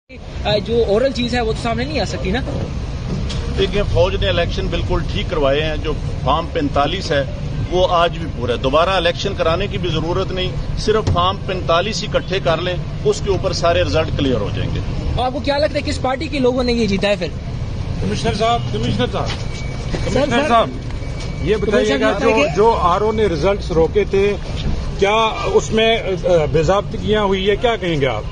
جو اورل چیز ہے وہ تو سامنے نہیں آ سکتی نا. دیکھیں فوج نے الیکشن بالکل ٹھیک کروائے ہیں. جو فارم 45 ہے وہ آج بھی پورا ہے. دوبارہ الیکشن کرانے کی بھی ضرورت نہیں. صرف فارم 45 ہی اکٹھے کر لیں, اس کے اوپر سارے رزلٹ کلیئر ہو جائیں گے. آپ کو کیا لگتا ہے کس پارٹی کے لوگوں نے یہ جیتا ہے پھر؟ کمشنر صاحب یہ بتائیے گا جو آر او نے ریزلٹس روکے تھے کیا اس میں باضابطگیاں ہوئی ہے, کیا کہیں گے آپ؟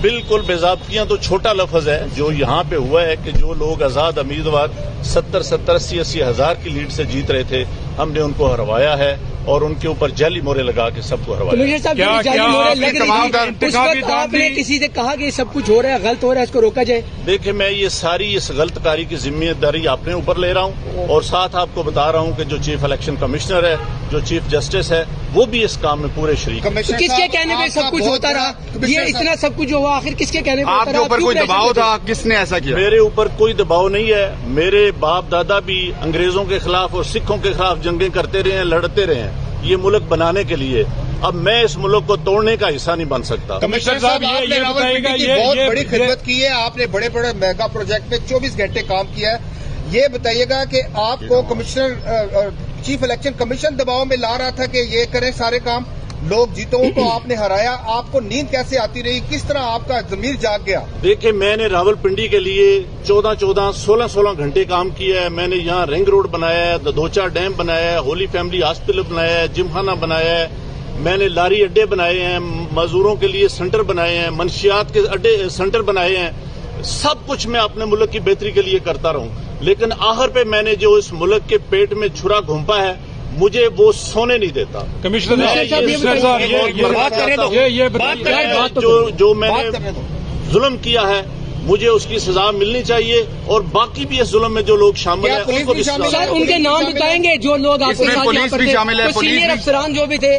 بالکل باضابطگیاں تو چھوٹا لفظ ہے. جو یہاں پہ ہوا ہے کہ جو لوگ آزاد امیدوار 70-80 ہزار کی لیڈ سے جیت رہے تھے, ہم نے ان کو ہروایا ہے اور ان کے اوپر جعلی مورے لگا کے سب کو ہروایا. آپ نے کسی سے کہا کہ سب کچھ ہو رہا ہے, غلط ہو رہا ہے, اس کو روکا جائے؟ دیکھیں میں یہ ساری اس غلط کاری کی ذمہ داری اپنے اوپر لے رہا ہوں اور ساتھ آپ کو بتا رہا ہوں کہ جو چیف الیکشن کمشنر ہے, جو چیف جسٹس ہے, وہ بھی اس کام میں پورے شریک ہیں. کس کے کہنے پہ سب کچھ ہوتا رہا؟ یہ اتنا سب کچھ ہوا آخر کس کے کہنے پہ؟ آپ کے اوپر کوئی دباؤ تھا؟ کس نے ایسا کیا؟ میرے اوپر کوئی دباؤ نہیں ہے. میرے باپ دادا بھی انگریزوں کے خلاف اور سکھوں کے خلاف جنگیں کرتے رہے ہیں, لڑتے رہے ہیں یہ ملک بنانے کے لیے. اب میں اس ملک کو توڑنے کا حصہ نہیں بن سکتا. کمشنر صاحب آپ نے راولپنڈی کی بہت بڑی خدمت کی ہے. آپ نے بڑے بڑے میگا پروجیکٹ پہ 24 گھنٹے کام کیا ہے. یہ بتائیے گا کہ آپ کو کمشنر چیف الیکشن کمیشن دباؤ میں لا رہا تھا کہ یہ کریں سارے کام, لوگ جیتوں کو آپ نے ہرایا, آپ کو نیند کیسے آتی رہی, کس طرح آپ کا ضمیر جاگ گیا؟ دیکھیں میں نے راولپنڈی کے لیے 16 گھنٹے کام کیا ہے. میں نے یہاں رنگ روڈ بنایا ہے, دوچا ڈیم بنایا ہے, ہولی فیملی ہاسپٹل بنایا ہے, جم خانہ بنایا ہے, میں نے لاری اڈے بنائے ہیں, مزدوروں کے لیے سینٹر بنائے ہیں, منشیات کے اڈے سینٹر بنائے ہیں. سب کچھ میں اپنے ملک کی بہتری کے لیے کرتا رہوں, لیکن آخر پہ میں نے جو اس ملک کے پیٹ میں چھرا گھونپا ہے مجھے وہ سونے نہیں دیتا. جو میں نے ظلم کیا ہے مجھے اس کی سزا ملنی چاہیے, اور باقی بھی اس ظلم میں جو لوگ شامل ہیں ان کے نام بتائیں گے جو لوگ آپ کو سینئر افسران جو بھی تھے.